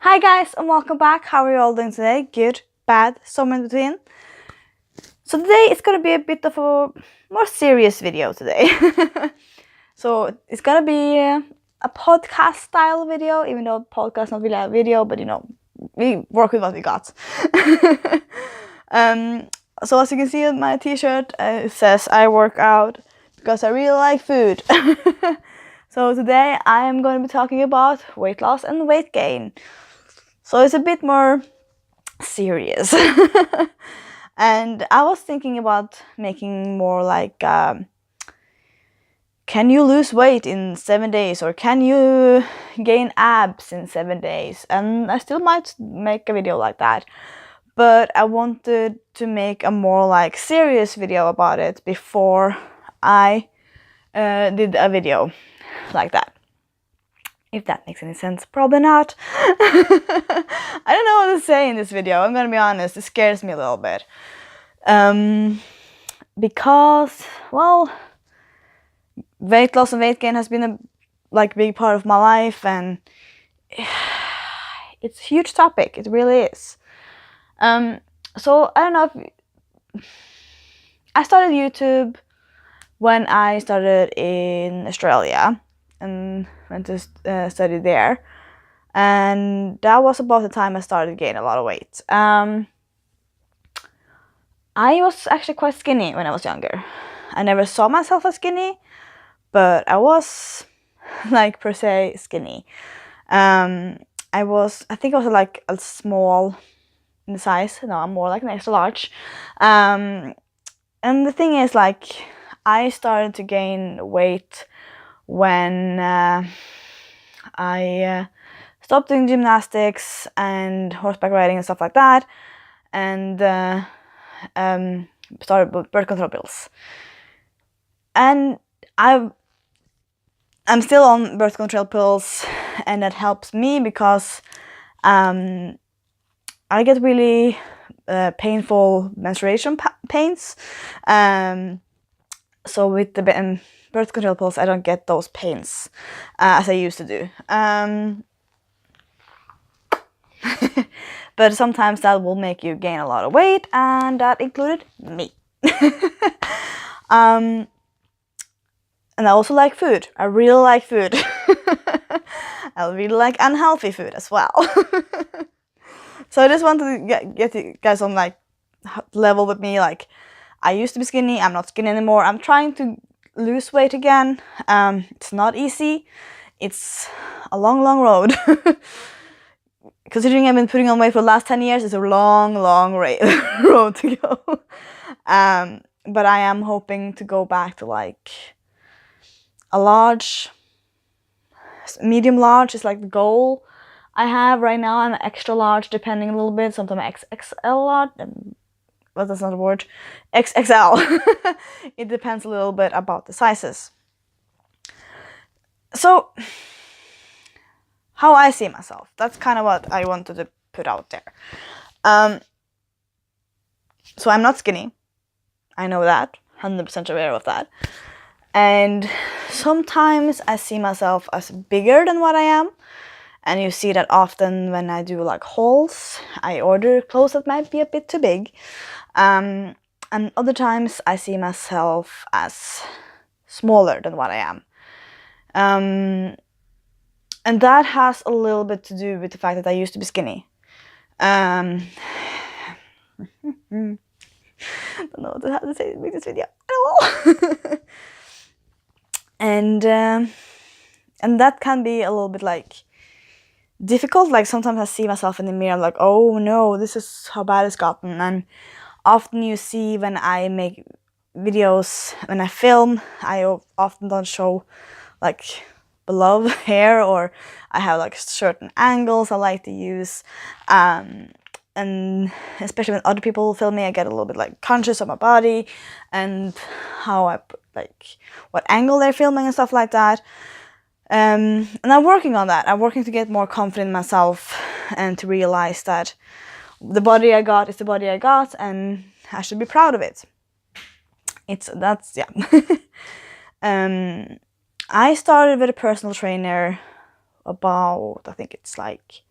Hi guys and welcome back. How are you all doing today? Good, bad, somewhere in between. So today it's gonna be a bit of a more serious video today. So it's gonna be a podcast style video, even though podcast not really a video, but you know, we work with what we got. So as you can see on my t-shirt, it says I work out because I really like food. So today I am going to be talking about weight loss and weight gain. So it's a bit more serious. And I was thinking about making more like, can you lose weight in 7 days, or can you gain abs in 7 days? And I still might make a video like that. But I wanted to make a more like serious video about it before I did a video like that. If that makes any sense, probably not. I don't know what to say in this video, I'm gonna be honest, it scares me a little bit. Because, well, weight loss and weight gain has been a big part of my life, and it's a huge topic, it really is. So I don't know if I started YouTube when I started in Australia and went to study there, and that was about the time I started gaining a lot of weight. I was actually quite skinny when I was younger. I never saw myself as skinny, but I was like per se skinny. I think I was like a small in the size. No, I'm more like an extra large. And the thing is, like, I started to gain weight when I stopped doing gymnastics and horseback riding and stuff like that, and started with birth control pills. And I'm still on birth control pills, and that helps me because I get really painful menstruation pains. So with the birth control pills, I don't get those pains as I used to do. But sometimes that will make you gain a lot of weight, and that included me. And I also like food. I really like food. I really like unhealthy food as well. So I just wanted to get you guys on like level with me. Like, I used to be skinny, I'm not skinny anymore. I'm trying to lose weight again. It's not easy. It's a long, long road. Considering I've been putting on weight for the last 10 years, it's a long, long road to go. But I am hoping to go back to like a large, medium large is like the goal I have right now. I'm extra large depending a little bit, sometimes XXL large. Well, that's not a word. XXL. It depends a little bit about the sizes. So, how I see myself, that's kind of what I wanted to put out there. So I'm not skinny. I know that, 100% aware of that. And sometimes I see myself as bigger than what I am. And you see that often when I do like hauls, I order clothes that might be a bit too big. And other times I see myself as smaller than what I am. And that has a little bit to do with the fact that I used to be skinny. Don't know how to say make this video at all. And that can be a little bit like difficult. Like, sometimes I see myself in the mirror, I'm like, oh no, this is how bad it's gotten. And often you see when I make videos, when I film, I often don't show like below hair, or I have like certain angles I like to use. And especially when other people film me, I get a little bit like conscious of my body and how I like what angle they're filming and stuff like that. And I'm working on that. I'm working to get more confident in myself and to realize that the body I got is the body I got, and I should be proud of it. I started with a personal trainer about, I think it's like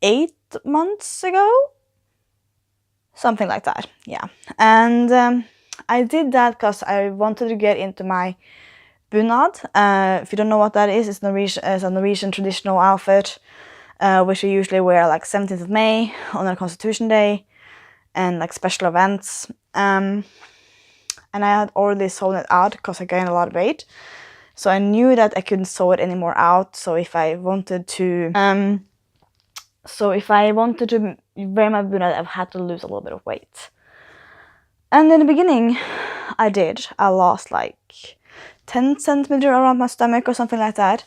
8 months ago, something like that. Yeah, and I did that because I wanted to get into my bunad. If you don't know what that is, it's a Norwegian traditional outfit, which we usually wear like 17th of May on our Constitution Day and like special events. And I had already sewn it out because I gained a lot of weight, so I knew that I couldn't sew it anymore out. So if I wanted to wear my bunad, I had to lose a little bit of weight. And in the beginning, I did. I lost like 10 centimeters around my stomach or something like that.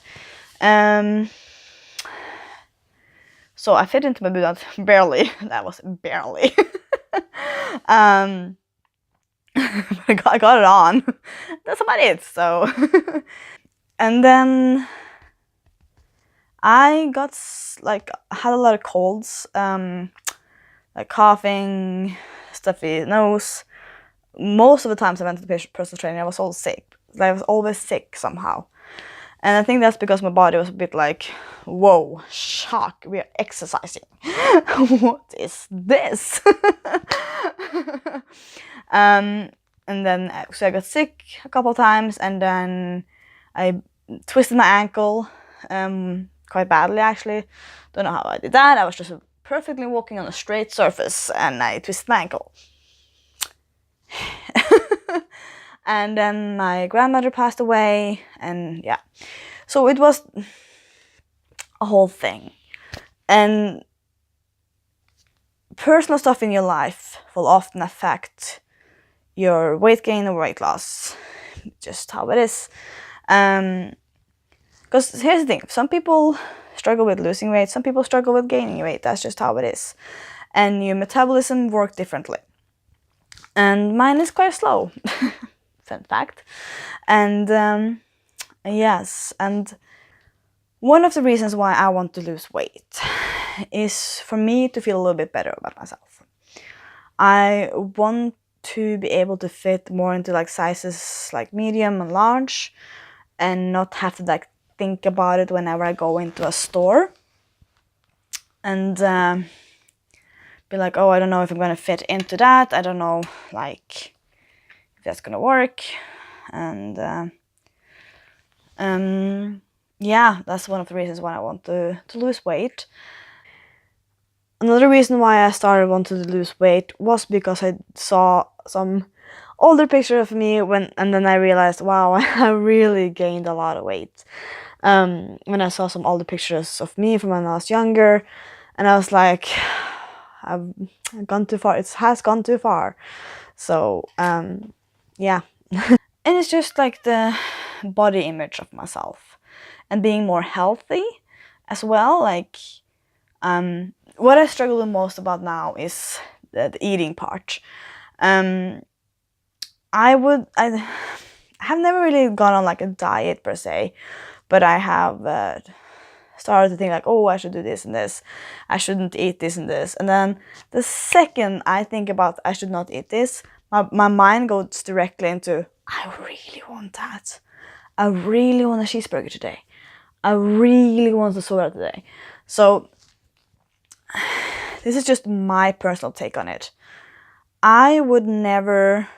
So I fit into my bunad barely. That was barely. I got it on. That's about it. So, and then I had a lot of colds, like coughing, stuffy nose. Most of the times I went to the personal trainer, I was all sick. I was always sick somehow. And I think that's because my body was a bit like, whoa, shock, we are exercising. What is this? And then so I got sick a couple of times, and then I twisted my ankle quite badly, actually. Don't know how I did that. I was just perfectly walking on a straight surface and I twisted my ankle. And then my grandmother passed away, and yeah. So it was a whole thing. And personal stuff in your life will often affect your weight gain or weight loss. Just how it is. Because here's the thing, some people struggle with losing weight, some people struggle with gaining weight. That's just how it is. And your metabolism works differently. And mine is quite slow. Fun fact. And yes, and one of the reasons why I want to lose weight is for me to feel a little bit better about myself. I want to be able to fit more into like sizes like medium and large, and not have to like think about it whenever I go into a store, and be like, oh, I don't know if I'm gonna fit into that. I don't know like if that's gonna work. And yeah, that's one of the reasons why I want to lose weight. Another reason why I started wanting to lose weight was because I saw some older picture of me and then I realized, wow, I really gained a lot of weight. When I saw some older pictures of me from when I was younger, and I was like, I've gone too far. It has gone too far. So yeah. And it's just like the body image of myself and being more healthy as well. Like what I struggle the most about now is the eating part. I have never really gone on like a diet per se, but I have started to think like, oh, I should do this and this. I shouldn't eat this and this. And then the second I think about I should not eat this, my mind goes directly into, I really want that. I really want a cheeseburger today. I really want a soda today. So this is just my personal take on it. I would never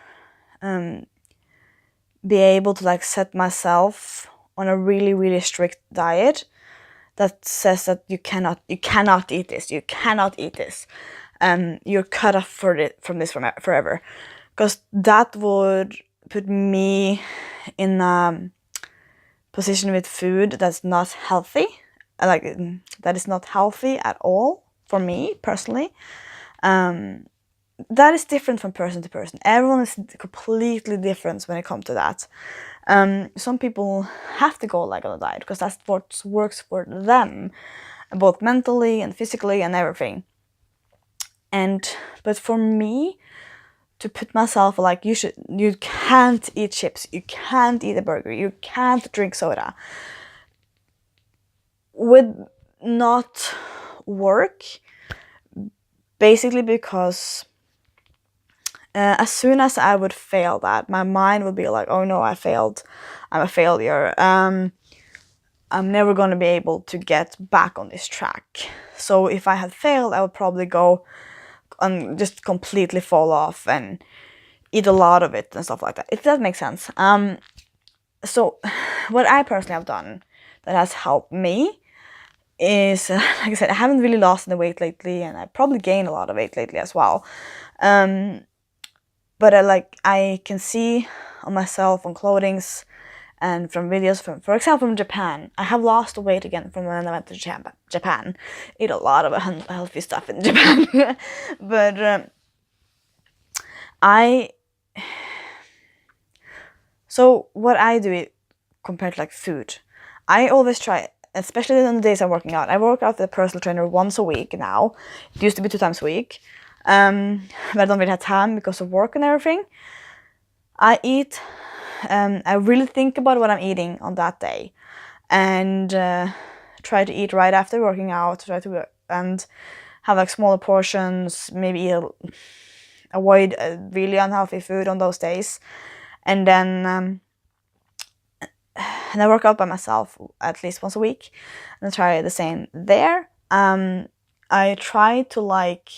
be able to like set myself on a really, really strict diet that says that you cannot eat this, you cannot eat this, you're cut off from this forever, because that would put me in a position with food that's not healthy, like that is not healthy at all for me personally. That is different from person to person. Everyone is completely different when it comes to that. Some people have to go like on a diet because that's what works for them, both mentally and physically and everything. But for me, to put myself like, you can't eat chips, you can't eat a burger, you can't drink soda, would not work. Basically because as soon as I would fail that, my mind would be like, oh no, I failed, I'm a failure. I'm never going to be able to get back on this track. So if I had failed, I would probably go and just completely fall off and eat a lot of it and stuff like that, if that makes sense. So what I personally have done that has helped me is, like I said, I haven't really lost any weight lately, and I probably gained a lot of weight lately as well. But I can see on myself, on clothings, and from videos from, for example, from Japan. I have lost weight again from when I went to Japan. Eat a lot of unhealthy stuff in Japan. But so what I do compared to like food, I always try, especially on the days I'm working out. I work out with a personal trainer once a week now. It used to be 2 times a week. But I don't really have time because of work and everything. I really think about what I'm eating on that day, and try to eat right after working out. And have like smaller portions. Maybe avoid really unhealthy food on those days, and then I work out by myself at least once a week, and I try the same there. I try to like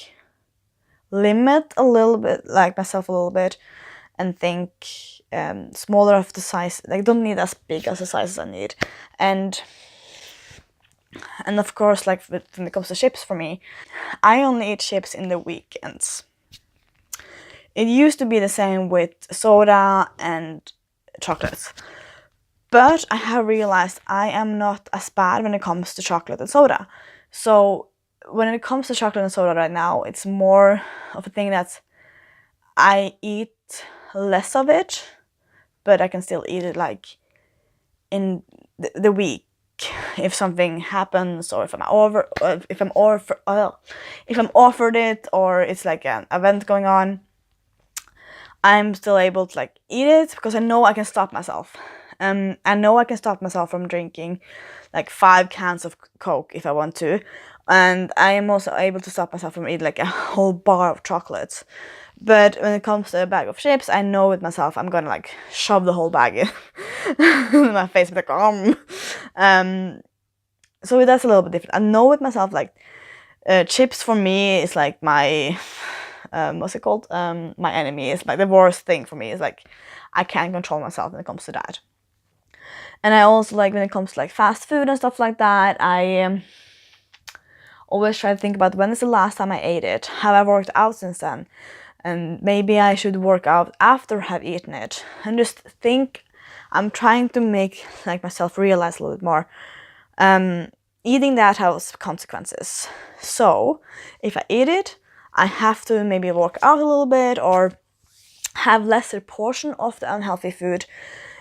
limit a little bit, like myself a little bit, and think smaller of the size. Like, don't need as big as the sizes I need, and of course, like when it comes to chips, for me, I only eat chips in the weekends. It used to be the same with soda and chocolates, but I have realized I am not as bad when it comes to chocolate and soda. So when it comes to chocolate and soda right now, it's more of a thing that I eat less of it, but I can still eat it like in the week if something happens, or if I'm offered it, or it's like an event going on. I'm still able to like eat it because I know I can stop myself. I know I can stop myself from drinking like 5 cans of Coke if I want to, and I am also able to stop myself from eating like a whole bar of chocolates. But when it comes to a bag of chips, I know with myself I'm gonna like shove the whole bag in my face, like so that's a little bit different. I know with myself, like chips for me is like my what's it called? My enemy. Is like the worst thing for me. Is like I can't control myself when it comes to that. And I also like when it comes to like fast food and stuff like that, I always try to think about when is the last time I ate it. Have I worked out since then? And maybe I should work out after I have eaten it. And just think, I'm trying to make like myself realize a little bit more. Eating that has consequences. So if I eat it, I have to maybe work out a little bit, or have lesser portion of the unhealthy food,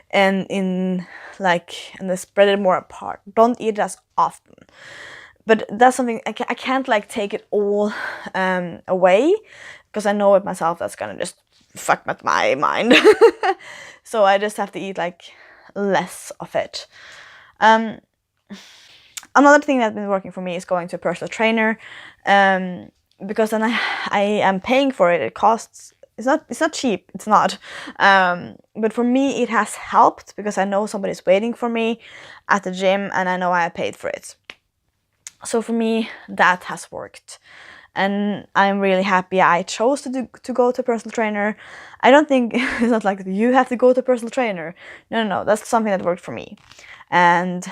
and then spread it more apart. Don't eat it as often. But that's something I can't like take it all away, because I know it myself that's gonna just fuck with my mind. So I just have to eat like less of it. Another thing that's been working for me is going to a personal trainer, because then I am paying for it. It costs. It's not cheap. It's not. But for me, it has helped because I know somebody's waiting for me at the gym, and I know I paid for it. So for me, that has worked, and I'm really happy I chose to go to a personal trainer. I don't think it's not like you have to go to a personal trainer. No. That's something that worked for me, and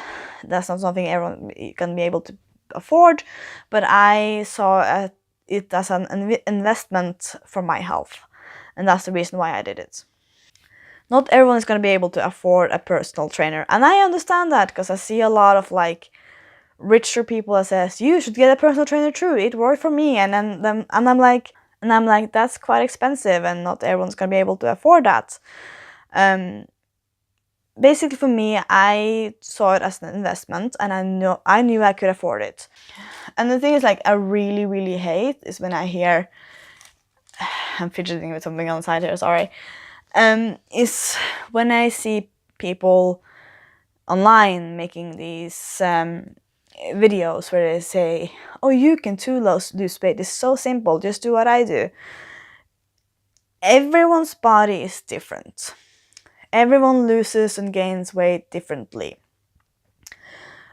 that's not something everyone can be able to afford. But I saw it as an investment for my health, and that's the reason why I did it. Not everyone is going to be able to afford a personal trainer, and I understand that because I see a lot of like richer people that says you should get a personal trainer too. It worked for me, and I'm like that's quite expensive, and not everyone's gonna be able to afford that. Basically, for me, I saw it as an investment, and I knew I could afford it. And the thing is, like, I really hate is when I hear I'm fidgeting with something on the side here. Sorry. Is when I see people online making these videos where they say, oh, you can too lose weight, it's so simple, just do what I do. Everyone's body is different. Everyone loses and gains weight differently.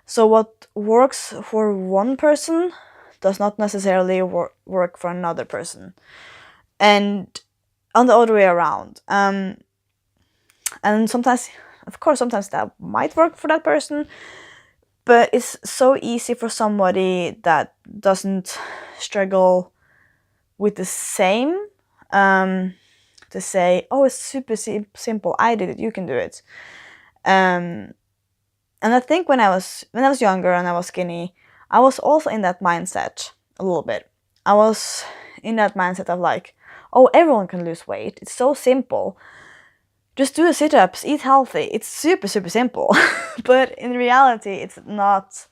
So what works for one person does not necessarily work for another person, and on the other way around. And sometimes, of course, sometimes that might work for that person, but it's so easy for somebody that doesn't struggle with the same to say, oh, it's super simple, I did it, you can do it. And I think when I was younger and I was skinny, I was also in that mindset a little bit. I was in that mindset of like, oh, everyone can lose weight, it's so simple, just do the sit-ups, eat healthy, it's super simple. But in reality, it's not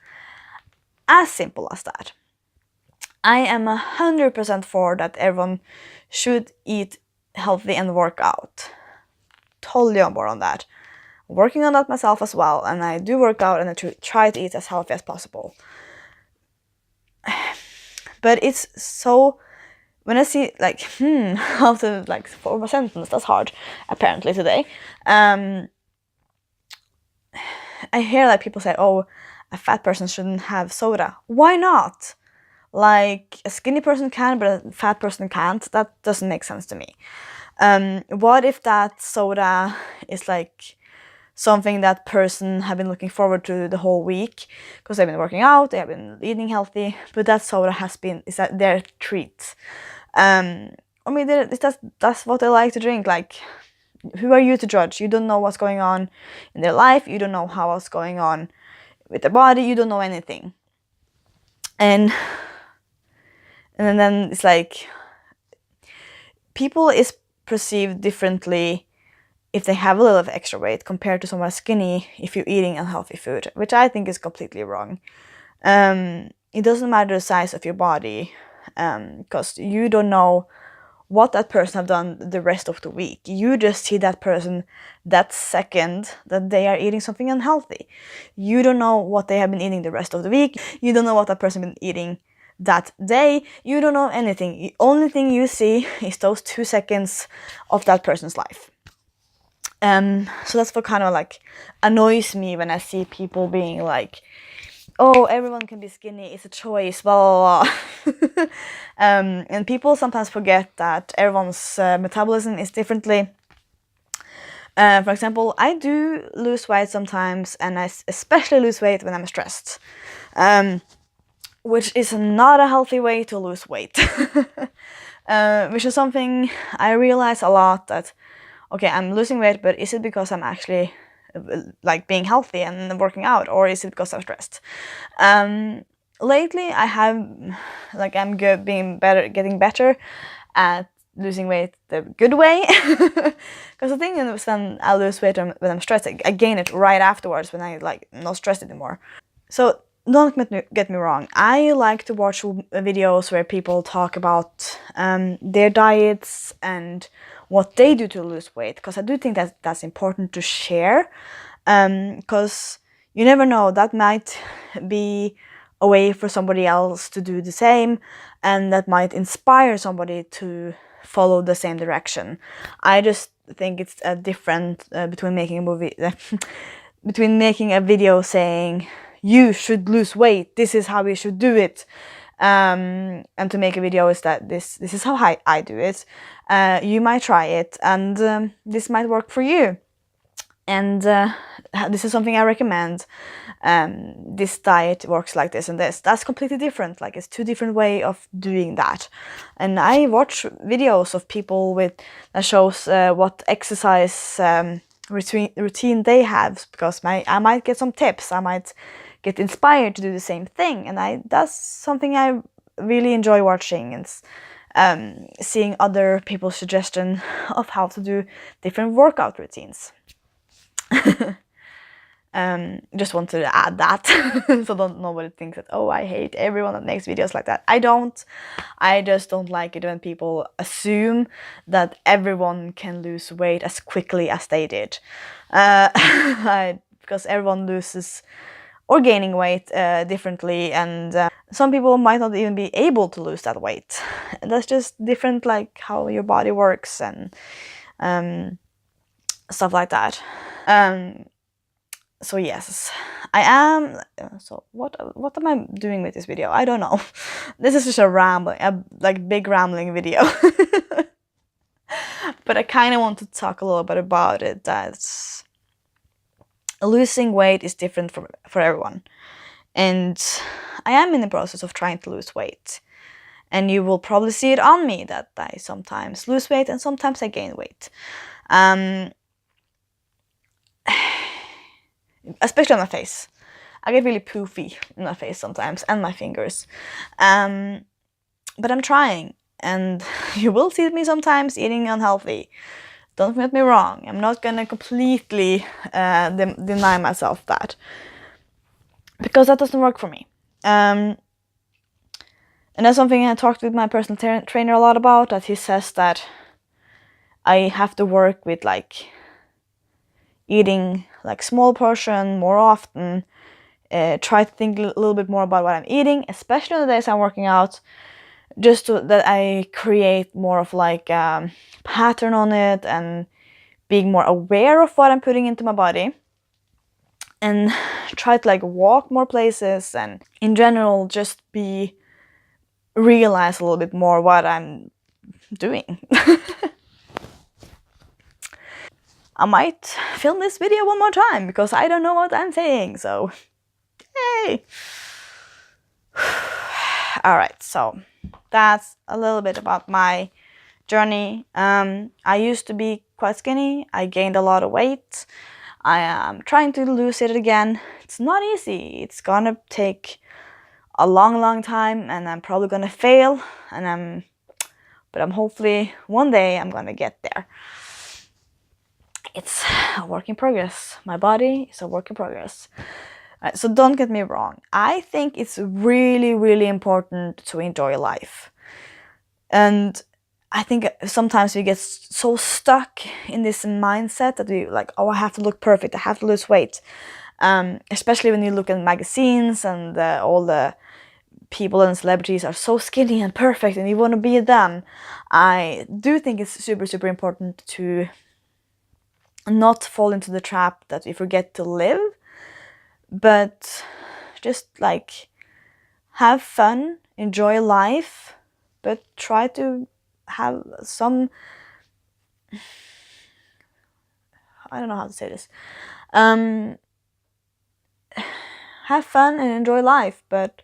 as simple as that. I am 100% for that everyone should eat healthy and work out. Totally on board on that. Working on that myself as well, and I do work out and I try to eat as healthy as possible. But it's so, when I see like, how to like form a sentence, that's hard apparently today. I hear like people say, oh, a fat person shouldn't have soda. Why not? Like, a skinny person can, but a fat person can't. That doesn't make sense to me. What if that soda is like something that person have been looking forward to the whole week because they've been working out, they have been eating healthy, but that soda is that their treat. I mean, that's what they like to drink. Like, who are you to judge? You don't know what's going on in their life. You don't know what's going on with their body. You don't know anything. And then it's like, people is perceived differently if they have a little of extra weight compared to someone skinny if you're eating unhealthy food, which I think is completely wrong. It doesn't matter the size of your body, because you don't know what that person have done the rest of the week. You just see that person that second that they are eating something unhealthy. You don't know what they have been eating the rest of the week. You don't know what that person been eating that day. You don't know anything. The only thing you see is those 2 seconds of that person's life. So that's what kind of like annoys me when I see people being like, oh, everyone can be skinny, it's a choice, blah, blah, blah. And people sometimes forget that everyone's metabolism is differently. For example, I do lose weight sometimes, and I especially lose weight when I'm stressed, which is not a healthy way to lose weight. Which is something I realize a lot, that, okay, I'm losing weight, but is it because I'm actually like being healthy and working out, or is it because I'm stressed? Lately I have, like, I'm getting better at losing weight the good way. Because the thing is, when I lose weight when I'm stressed, I gain it right afterwards when I like not stressed anymore. So don't get me wrong, I like to watch videos where people talk about their diets and what they do to lose weight, because I do think that that's important to share, because you never know, that might be a way for somebody else to do the same, and that might inspire somebody to follow the same direction. I just think it's a different between making a movie between making a video saying you should lose weight, this is how we should do it, and to make a video is that this is how I do it. You might try it, and this might work for you, and this is something I recommend. This diet works like this and this. That's completely different. Like, it's two different way of doing that. And I watch videos of people that shows what exercise routine they have, because I might get some tips. I might get inspired to do the same thing, and that's something I really enjoy watching, and seeing other people's suggestion of how to do different workout routines. Just wanted to add that. So don't nobody thinks that, oh, I hate everyone that makes videos like that. I don't. I just don't like it when people assume that everyone can lose weight as quickly as they did, because everyone loses or gaining weight differently, and some people might not even be able to lose that weight. That's just different, like how your body works and stuff like that. So yes, I am. So what am I doing with this video? I don't know. This is just a big rambling video. But I kind of want to talk a little bit about it. That losing weight is different for everyone, and I am in the process of trying to lose weight. And you will probably see it on me that I sometimes lose weight and sometimes I gain weight. Especially on my face. I get really poofy in my face sometimes, and my fingers. But I'm trying, and you will see me sometimes eating unhealthy. Don't get me wrong, I'm not gonna completely deny myself that. Because that doesn't work for me. And that's something I talked with my personal trainer a lot about, that he says that I have to work with like eating like small portion more often, try to think a little bit more about what I'm eating, especially on the days I'm working out, just so that I create more of like a pattern on it and being more aware of what I'm putting into my body, and try to like walk more places, and in general just realize a little bit more what I'm doing. I might film this video one more time because I don't know what I'm saying, so yay! Alright, so that's a little bit about my journey. I used to be quite skinny. I gained a lot of weight. I am trying to lose it again. It's not easy. It's gonna take a long time, and I'm probably gonna fail, but I'm hopefully one day I'm gonna get there. It's a work in progress. My body is a work in progress. So don't get me wrong. I think it's really important to enjoy life. And I think sometimes we get so stuck in this mindset that we like, oh, I have to look perfect. I have to lose weight. Especially when you look at magazines and all the people and celebrities are so skinny and perfect and you want to be them. I do think it's super important to not fall into the trap that we forget to live, but just like have fun, enjoy life, but try to have some, I don't know how to say this, have fun and enjoy life, but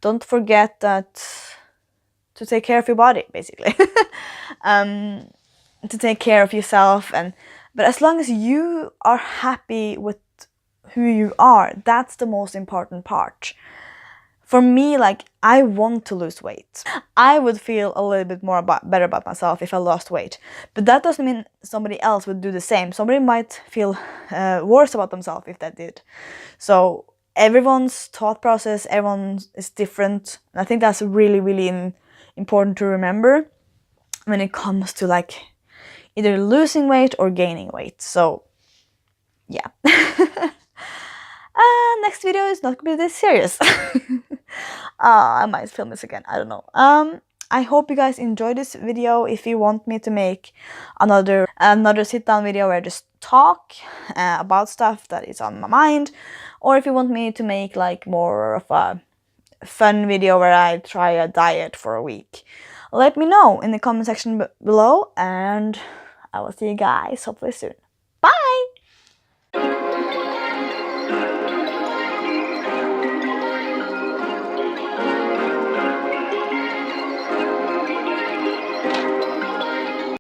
don't forget that to take care of your body, basically. To take care of yourself, but as long as you are happy with who you are, that's the most important part. For me, like, I want to lose weight. I would feel a little bit more better about myself if I lost weight. But that doesn't mean somebody else would do the same. Somebody might feel worse about themselves if that did. So everyone's thought process, everyone is different. And I think that's really important to remember when it comes to like either losing weight or gaining weight. So yeah. Next video is not gonna be this serious. I might film this again, I don't know. I hope you guys enjoyed this video. If you want me to make another sit down video where I just talk about stuff that is on my mind, or if you want me to make like more of a fun video where I try a diet for a week, let me know in the comment section below, and I will see you guys hopefully soon.